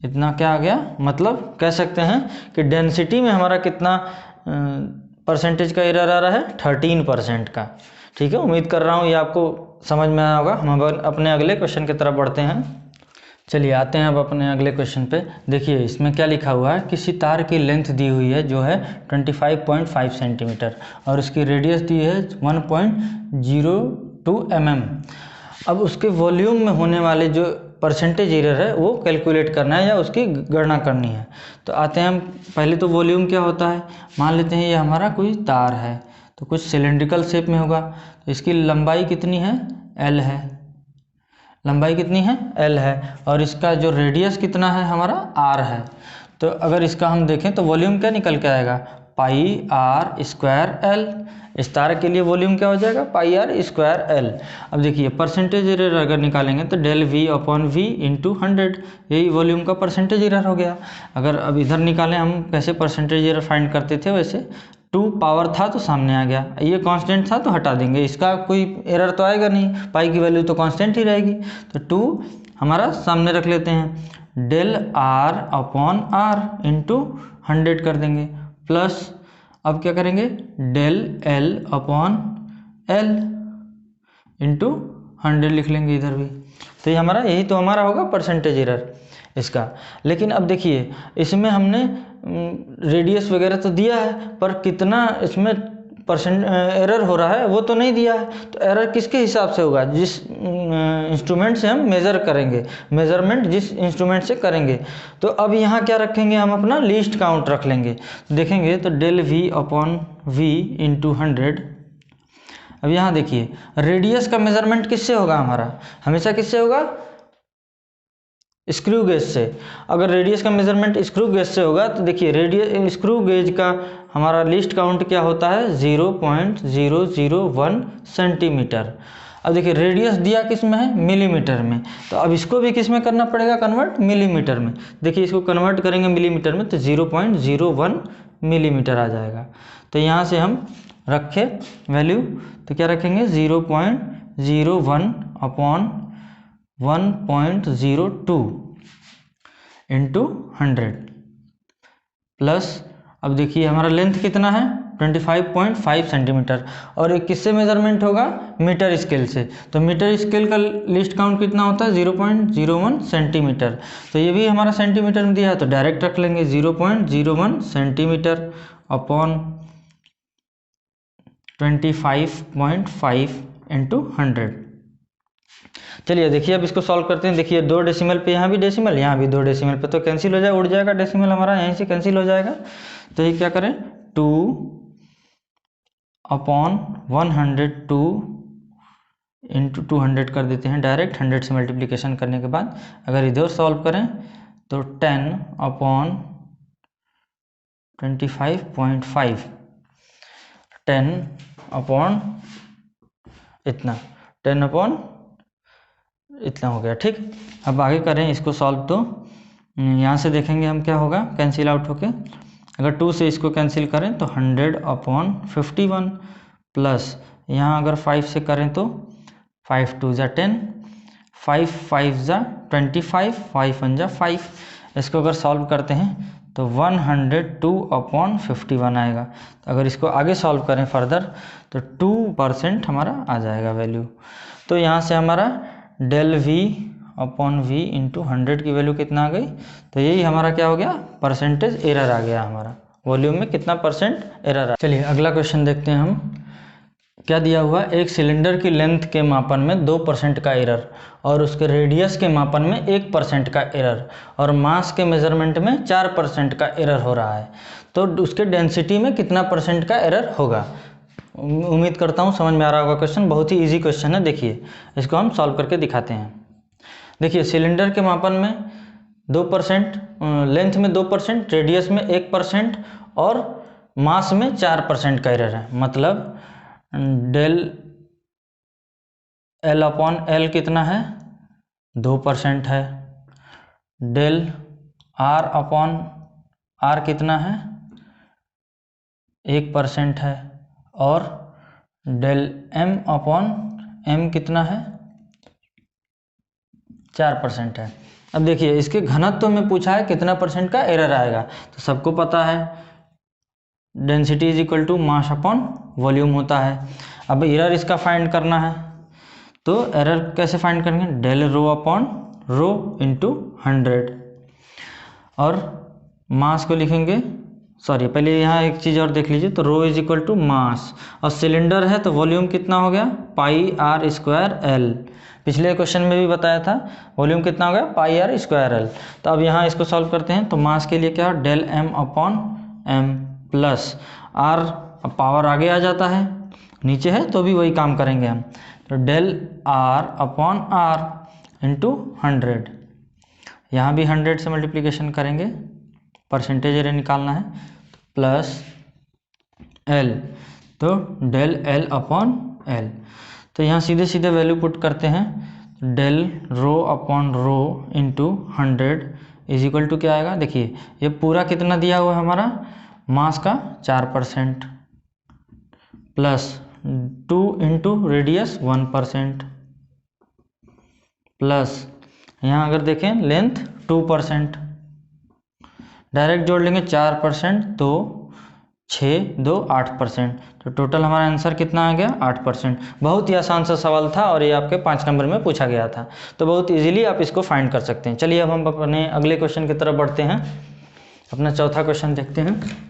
इतना क्या आ गया, मतलब कह सकते हैं कि डेंसिटी में हमारा कितना परसेंटेज का एरर आ रहा है 13% का। ठीक है, उम्मीद कर रहा हूँ ये आपको समझ में आया होगा। हम अपने अगले क्वेश्चन की तरफ बढ़ते हैं। चलिए आते हैं अब अपने अगले क्वेश्चन पे। देखिए इसमें क्या लिखा हुआ है, किसी तार की लेंथ दी हुई है जो है 25.5 सेंटीमीटर और उसकी रेडियस दी है 1.02 mm। अब उसके वॉल्यूम में होने वाले जो परसेंटेज एरर है वो कैलकुलेट करना है या उसकी गणना करनी है। तो आते हैं हम पहले, तो वॉल्यूम क्या होता है, मान लेते हैं ये हमारा कोई तार है तो कुछ सिलेंड्रिकल शेप में होगा, तो इसकी लंबाई कितनी है L है, लंबाई कितनी है L है, और इसका जो रेडियस कितना है हमारा R है। तो अगर इसका हम देखें तो वॉल्यूम क्या निकल के आएगा, पाई आर स्क्वायर L। इस तार के लिए वॉल्यूम क्या हो जाएगा, पाई आर स्क्वायर L। अब देखिए परसेंटेज एरर अगर निकालेंगे तो del V upon V into 100, यही वॉल्यूम का परसेंटेज एरर हो गया। अगर अब इधर निकालें हम, कैसे परसेंटेज एरर फाइंड करते थे वैसे 2 पावर था तो सामने आ गया, ये कांस्टेंट था तो हटा देंगे, इसका कोई एरर तो आएगा नहीं, पाई की वैल्यू तो कांस्टेंट ही रहेगी। तो 2 हमारा सामने रख लेते हैं, del R upon R into 100 कर देंगे, प्लस अब क्या करेंगे del L upon L into 100 लिख लेंगे इधर भी। तो ये हमारा, यही तो हमारा होगा परसेंटेज एरर इसका। लेकिन अब देखिए इसमें हमने रेडियस वगैरह तो दिया है, पर कितना इसमें परसेंट एरर हो रहा है वो तो नहीं दिया है। तो एरर किसके हिसाब से होगा, जिस इंस्ट्रूमेंट से हम मेज़र करेंगे, मेज़रमेंट जिस इंस्ट्रूमेंट से करेंगे। तो अब यहाँ क्या रखेंगे हम, अपना लीस्ट काउंट रख लेंगे। देखेंगे तो del V upon V into 100। अब यहाँ देखिए रेडियस का मेज़रमेंट किससे होगा हमारा, हमेशा किससे होगा, स्क्रू गेज से। अगर रेडियस का मेज़रमेंट स्क्रू गेज से होगा तो देखिए रेडियस स्क्रू गेज का हमारा लीस्ट काउंट क्या होता है 0.001 सेंटीमीटर। अब देखिए रेडियस दिया किस में है, मिलीमीटर में, तो अब इसको भी किस में करना पड़ेगा कन्वर्ट, मिलीमीटर में। देखिए इसको कन्वर्ट करेंगे मिलीमीटर में तो 0.01 मिलीमीटर आ जाएगा। तो यहाँ से हम रखे वैल्यू, तो क्या रखेंगे 0.01 अपॉन 1.02 इंटू 100 प्लस, अब देखिए हमारा लेंथ कितना है 25.5 सेंटीमीटर, और ये किससे मेजरमेंट होगा, मीटर स्केल से। तो मीटर स्केल का लिस्ट काउंट कितना होता है 0.01 सेंटीमीटर। तो ये भी हमारा सेंटीमीटर में दिया है तो डायरेक्ट रख लेंगे 0.01 सेंटीमीटर अपॉन 25.5 इंटू 100। चलिए देखिए अब इसको सॉल्व करते हैं। देखिए 2 डेसिमल पे यहाँ भी डेसिमल, यहाँ भी 2 डेसिमल पे, तो कैंसिल हो जाएगा, उड़ जाएगा डेसिमल हमारा, यहीं से कैंसिल हो जाएगा। तो ये क्या करें 2 अपॉन 102 इंटू 200 कर देते हैं डायरेक्ट, 100 से मल्टीप्लिकेशन करने के बाद। अगर इधर सॉल्व करें तो 10 अपॉन 25.5, 10 अपॉन इतना, 10 अपॉन इतना हो गया। ठीक, अब आगे करें इसको सॉल्व, तो यहाँ से देखेंगे हम क्या होगा, कैंसिल आउट होके अगर 2 से इसको कैंसिल करें तो 100 अपॉन 51 प्लस यहाँ अगर 5 से करें तो 5 2 ज़ा 10, 5 5 ज़ा 25, 5 1 ज़ा 5। इसको अगर सॉल्व करते हैं तो 102 अपॉन 51 आएगा। तो अगर इसको आगे सॉल्व करें फर्दर तो 2% हमारा आ जाएगा वैल्यू। तो यहाँ से हमारा del v upon v into 100 की वैल्यू कितना आ गई, तो यही हमारा क्या हो गया, परसेंटेज एरर आ गया हमारा, वॉल्यूम में कितना परसेंट एरर आ। चलिए अगला क्वेश्चन देखते हैं हम। क्या दिया हुआ, एक सिलेंडर की लेंथ के मापन में 2% का एरर और उसके रेडियस के मापन में 1% का एरर और मास के मेजरमेंट में 4% का एरर हो रहा है, तो उसके डेंसिटी में कितना परसेंट का एरर होगा। उम्मीद करता हूँ समझ में आ रहा होगा क्वेश्चन, बहुत ही इजी क्वेश्चन है। देखिए इसको हम सॉल्व करके दिखाते हैं। देखिए सिलेंडर के मापन में 2%, लेंथ में 2%, रेडियस में 1% और मास में 4% का एरर है। मतलब डेल एल अपॉन एल कितना है, 2% है। डेल आर अपॉन आर कितना है, 1% है। और डेल एम अपॉन एम कितना है, 4% है। अब देखिए इसके घनत्व में पूछा है कितना परसेंट का एरर आएगा, तो सबको पता है density is equal to mass upon volume होता है। अब एरर इसका फाइंड करना है, तो एरर कैसे फाइंड करेंगे, del rho upon rho into 100 और मास को लिखेंगे, सॉरी पहले यहाँ एक चीज़ और देख लीजिए, तो रो इज इक्वल टू मास और सिलेंडर है तो वॉल्यूम कितना हो गया, पाई आर स्क्वायर एल। पिछले क्वेश्चन में भी बताया था वॉल्यूम कितना हो गया, पाई आर स्क्वायर एल। तो अब यहाँ इसको सॉल्व करते हैं, तो मास के लिए क्या, del m upon m plus r, power आगे आ जाता है, नीचे है तो भी वही काम करेंगे हम, तो del r upon r into 100। यहाँ भी 100 से मल्टीप्लिकेशन करेंगे, परसेंटेज एरिया निकालना है, प्लस एल, तो डेल एल अपॉन एल। तो यहाँ सीधे सीधे वैल्यू पुट करते हैं, del rho upon rho into 100 is equal to क्या आएगा, देखिए ये पूरा कितना दिया हुआ है हमारा, मास का 4% प्लस 2 इंटू रेडियस 1% प्लस यहाँ अगर देखें लेंथ 2%, डायरेक्ट जोड़ लेंगे 4% तो 6 2 8%, तो टोटल हमारा आंसर कितना आ गया, 8%। बहुत ही आसान सा सवाल था और ये आपके 5 नंबर में पूछा गया था, तो बहुत इजीली आप इसको फाइंड कर सकते हैं। चलिए अब हम अपने अगले क्वेश्चन की तरफ बढ़ते हैं, अपना चौथा क्वेश्चन देखते हैं।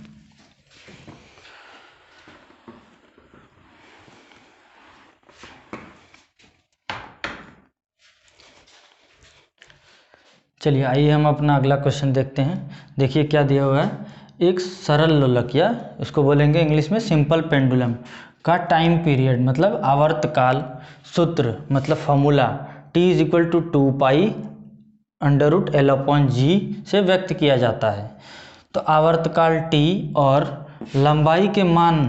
चलिए आइए हम अपना अगला क्वेश्चन देखते हैं। देखिए क्या दिया हुआ है, एक सरल लोलक या इसको बोलेंगे इंग्लिश में सिंपल पेंडुलम का टाइम पीरियड मतलब आवर्तकाल, सूत्र मतलब formula T is equal to 2 pi under root L upon g से व्यक्त किया जाता है। तो आवर्तकाल टी और लंबाई के मान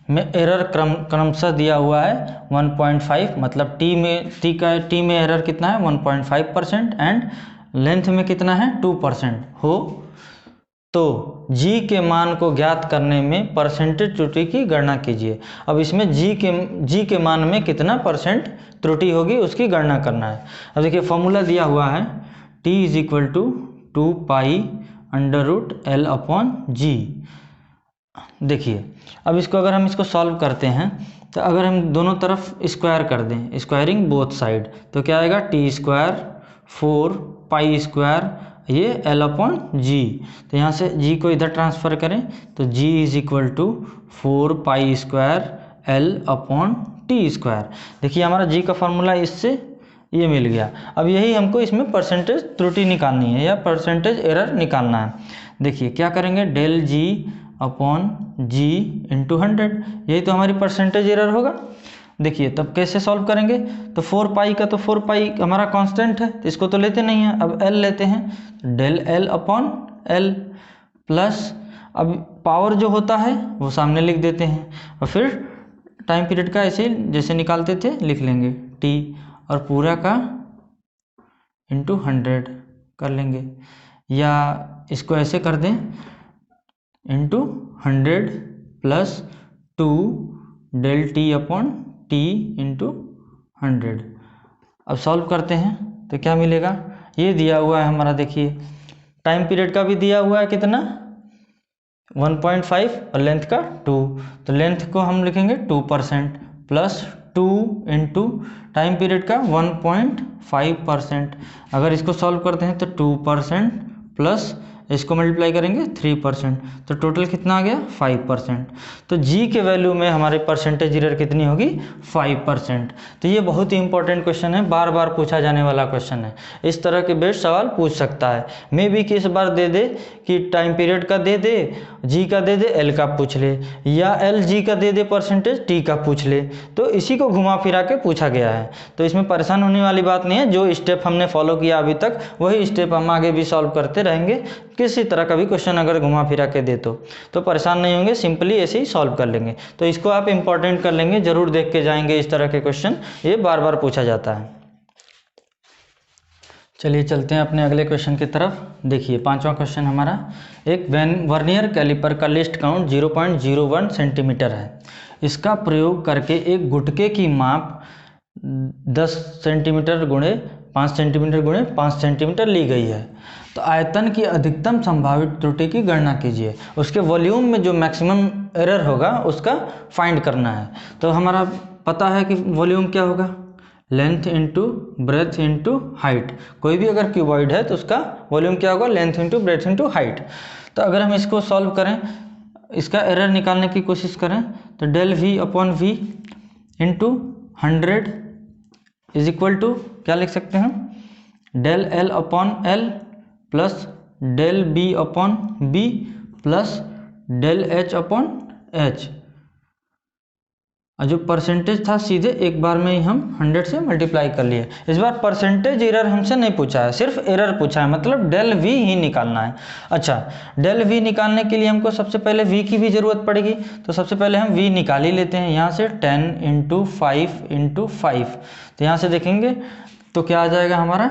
में एरर क्रमशः दिया हुआ है 1.5, मतलब टी में एरर कितना है 1.5% एंड लेंथ में कितना है 2% हो, तो g के मान को ज्ञात करने में परसेंटेज त्रुटि की गणना कीजिए। अब इसमें g के मान में कितना परसेंट त्रुटि होगी उसकी गणना करना है। अब देखिए फॉर्मूला दिया हुआ है t is equal to 2 pi under root L upon g. देखिए अब इसको अगर हम इसको सॉल्व करते हैं, तो अगर हम दोनों तरफ स्क्वायर कर दें, स्क्वायरिंग बोथ साइड, तो क्या आएगा टी स्क्वायर 4 पाई स्क्वायर ये एल अपॉन जी। तो यहाँ से जी को इधर ट्रांसफ़र करें तो G is equal to 4 pi square L upon T square. देखिए हमारा जी का फॉर्मूला इससे ये मिल गया। अब यही हमको इसमें परसेंटेज त्रुटि निकालनी है या परसेंटेज एरर निकालना है। देखिए क्या करेंगे, डेल जी अपॉन जी इंटू 100, यही तो हमारी परसेंटेज एरर होगा। देखिए तब कैसे सॉल्व करेंगे, तो 4 पाई का, तो 4 पाई हमारा कांस्टेंट है तो इसको तो लेते नहीं हैं, अब एल लेते हैं, del l upon l plus अब पावर जो होता है वो सामने लिख देते हैं और फिर टाइम पीरियड का ऐसे जैसे निकालते थे लिख लेंगे टी और पूरा का इंटू 100 कर लेंगे, या इसको ऐसे कर दें into 100 plus 2 del t upon t into 100। अब सॉल्व करते हैं तो क्या मिलेगा, ये दिया हुआ है हमारा, देखिए टाइम पीरियड का भी दिया हुआ है कितना 1.5 और लेंथ का 2, तो लेंथ को हम लिखेंगे 2% प्लस 2 इंटू टाइम पीरियड का 1.5%। अगर इसको सॉल्व करते हैं तो 2% प्लस इसको मल्टीप्लाई करेंगे 3%, तो टोटल कितना आ गया 5%। तो जी के वैल्यू में हमारे परसेंटेज एरर कितनी होगी 5%। तो ये बहुत ही इंपॉर्टेंट क्वेश्चन है, बार बार पूछा जाने वाला क्वेश्चन है। इस तरह के बेस्ड सवाल पूछ सकता है। मे भी कि इस बार दे दे कि टाइम पीरियड का दे दे, जी का दे दे, एल का पूछ ले, या एल जी का दे दे परसेंटेज, टी का पूछ ले। तो इसी को घुमा फिरा के पूछा गया है, तो इसमें परेशान होने वाली बात नहीं है। जो स्टेप हमने फॉलो किया अभी तक वही स्टेप हम आगे भी सॉल्व करते रहेंगे। किसी तरह का भी क्वेश्चन अगर घुमा फिरा के दे तो परेशान नहीं होंगे, सिंपली ऐसे ही सॉल्व कर लेंगे। तो इसको आप इंपॉर्टेंट कर लेंगे, जरूर देख के जाएंगे इस तरह के क्वेश्चन, ये बार बार पूछा जाता है। चलिए चलते हैं अपने अगले क्वेश्चन की तरफ। देखिए 5वां क्वेश्चन हमारा, एक वर्नियर कैलिपर का लिस्ट काउंट 0.01 सेंटीमीटर है। इसका प्रयोग करके एक गुटके की माप 10 सेंटीमीटर गुणे 5 सेंटीमीटर गुणे 5 सेंटीमीटर ली गई है। तो आयतन की अधिकतम संभावित त्रुटि की गणना कीजिए। उसके वॉल्यूम में जो मैक्सिमम एरर होगा उसका फाइंड करना है। तो हमारा पता है कि वॉल्यूम क्या होगा, length into breadth into height. कोई भी अगर क्यूबॉइड है तो उसका वॉल्यूम क्या होगा, length into breadth into height. तो अगर हम इसको सॉल्व करें, इसका एरर निकालने की कोशिश करें, तो del v upon v into 100 is equal to क्या लिख सकते हैं, del l upon l plus del B upon B plus del h upon h. और जो परसेंटेज था सीधे एक बार में ही हम 100 से मल्टीप्लाई कर लिए। इस बार परसेंटेज एरर हमसे नहीं पूछा है, सिर्फ एरर पूछा है, मतलब डेल वी ही निकालना है। अच्छा, डेल वी निकालने के लिए हमको सबसे पहले वी की भी ज़रूरत पड़ेगी। तो सबसे पहले हम वी निकाल ही लेते हैं। यहाँ से 10 इंटू 5 इंटू 5, तो यहाँ से देखेंगे तो क्या आ जाएगा हमारा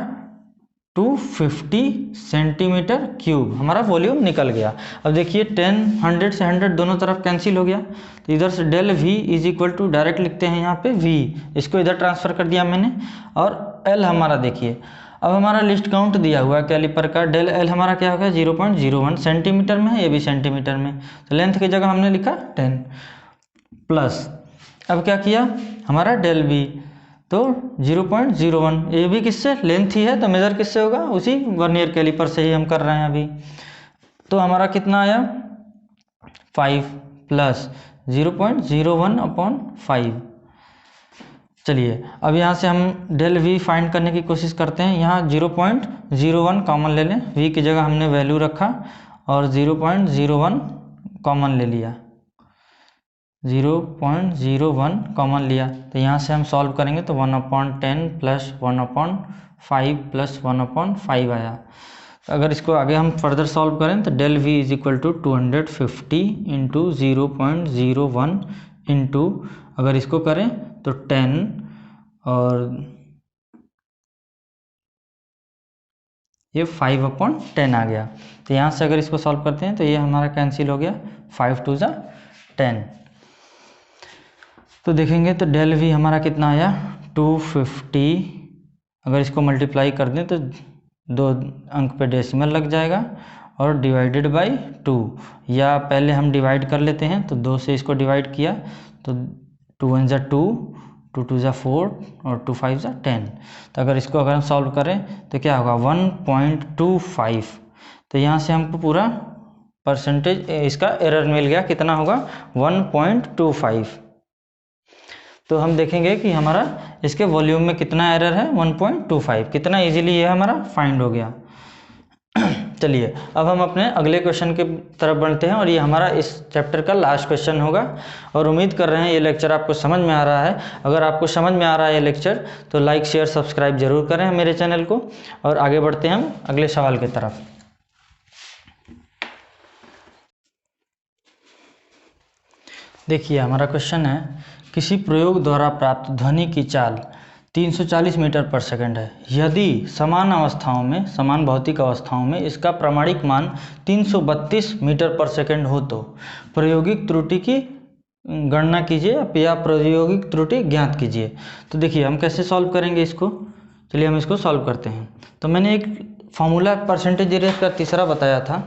250 सेंटीमीटर क्यूब, हमारा वॉल्यूम निकल गया। अब देखिए 10 100 से 100 दोनों तरफ कैंसिल हो गया, तो इधर से del v is equal to direct लिखते हैं यहाँ पे वी, इसको इधर ट्रांसफ़र कर दिया मैंने। और एल हमारा देखिए, अब हमारा लिस्ट काउंट दिया हुआ है कैलिपर का, डेल एल हमारा क्या होगा 0.01 सेंटीमीटर में है, ये भी सेंटीमीटर में, तो लेंथ की जगह हमने लिखा 10 प्लस, अब क्या किया हमारा डेल वी, तो 0.01, ये भी किससे लेंथ ही है, तो मेज़र किससे होगा, उसी वर्नियर कैलिपर से ही हम कर रहे हैं अभी। तो हमारा कितना आया 5 प्लस 0.01 अपॉन 5। चलिए अब यहाँ से हम डेल वी फाइंड करने की कोशिश करते हैं। यहाँ 0.01 कॉमन ले लें, वी की जगह हमने वैल्यू रखा और 0.01 कॉमन ले लिया, 0.01 कॉमन लिया। तो यहाँ से हम सॉल्व करेंगे तो 1/10 प्लस 1/5 प्लस 1/5 आया। तो अगर इसको आगे हम फर्दर सॉल्व करें तो del v is equal to 250 into 0.01 into, अगर इसको करें तो 10 और ये 5/10 आ गया। तो यहाँ से अगर इसको सॉल्व करते हैं तो ये हमारा कैंसिल हो गया, 5 2 ज़ा 10। तो देखेंगे तो डेल वी हमारा कितना आया 250, अगर इसको मल्टीप्लाई कर दें तो 2 अंक पे डेसिमल लग जाएगा और डिवाइडेड बाय 2, या पहले हम डिवाइड कर लेते हैं, तो 2 से इसको डिवाइड किया तो 2 1 ज़ा 2, 2 2 ज़ा 4 और 2 5 ज़ा 10। तो अगर इसको अगर हम सॉल्व करें तो क्या होगा 1.25। तो यहाँ से हमको पूरा परसेंटेज इसका एरर मिल गया, कितना होगा 1.25। तो हम देखेंगे कि हमारा इसके वॉल्यूम में कितना एरर है 1.25, कितना इजीली ये हमारा फाइंड हो गया। चलिए अब हम अपने अगले क्वेश्चन की तरफ बढ़ते हैं और ये हमारा इस चैप्टर का लास्ट क्वेश्चन होगा। और उम्मीद कर रहे हैं ये लेक्चर आपको समझ में आ रहा है। अगर आपको समझ में आ रहा है ये लेक्चर तो लाइक शेयर सब्सक्राइब जरूर करें मेरे चैनल को। और आगे बढ़ते हैं हम अगले सवाल की तरफ। देखिए हमारा क्वेश्चन है, किसी प्रयोग द्वारा प्राप्त ध्वनि की चाल 340 मीटर पर सेकंड है। यदि समान भौतिक अवस्थाओं में इसका प्रामाणिक मान 332 मीटर पर सेकंड हो तो प्रायोगिक त्रुटि की गणना कीजिए या प्रायोगिक त्रुटि ज्ञात कीजिए। तो देखिए हम कैसे सॉल्व करेंगे इसको, चलिए हम इसको सॉल्व करते हैं। तो मैंने एक फॉर्मूला परसेंटेज एरर का तीसरा बताया था।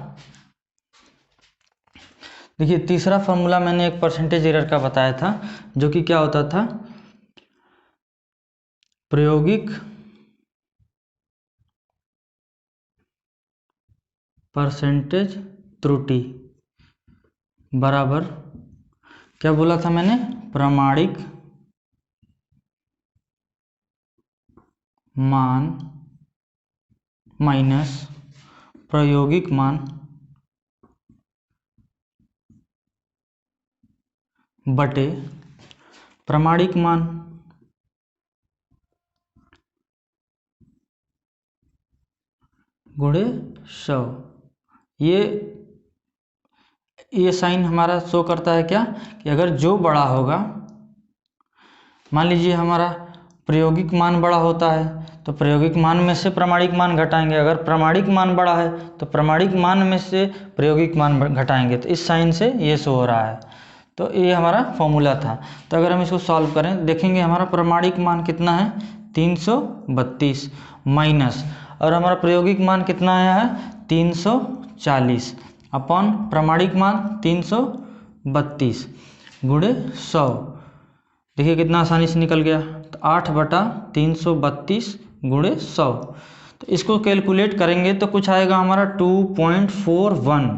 देखिए तीसरा फार्मूला मैंने एक परसेंटेज एरर का बताया था, जो कि क्या होता था प्रायोगिक परसेंटेज त्रुटि बराबर, क्या बोला था मैंने, प्रामाणिक मान माइनस प्रायोगिक मान बटे प्रामाणिक मान। गुणे 100। ये साइन हमारा शो करता है क्या, कि अगर जो बड़ा होगा, मान लीजिए हमारा प्रायोगिक मान बड़ा होता है तो प्रायोगिक मान में से प्रामाणिक मान घटाएंगे, अगर प्रामाणिक मान बड़ा है तो प्रामाणिक मान में से प्रायोगिक मान घटाएंगे। तो इस साइन से ये शो हो रहा है। तो ये हमारा फॉर्मूला था। तो अगर हम इसको सॉल्व करें, देखेंगे हमारा प्रामाणिक मान कितना है 332 माइनस, और हमारा प्रायोगिक मान कितना आया है 340 अपॉन प्रामाणिक मान 332 गुणे 100। देखिए कितना आसानी से निकल गया। तो 8/332 गुणे 100। तो इसको कैलकुलेट करेंगे तो कुछ आएगा हमारा 2.41।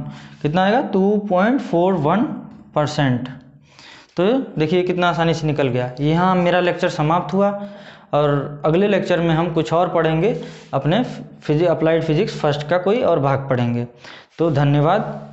कितना आएगा 2.41%। तो देखिए कितना आसानी से निकल गया। यहाँ मेरा लेक्चर समाप्त हुआ, और अगले लेक्चर में हम कुछ और पढ़ेंगे, अपने अप्लाइड फिजिक्स फर्स्ट का कोई और भाग पढ़ेंगे। तो धन्यवाद।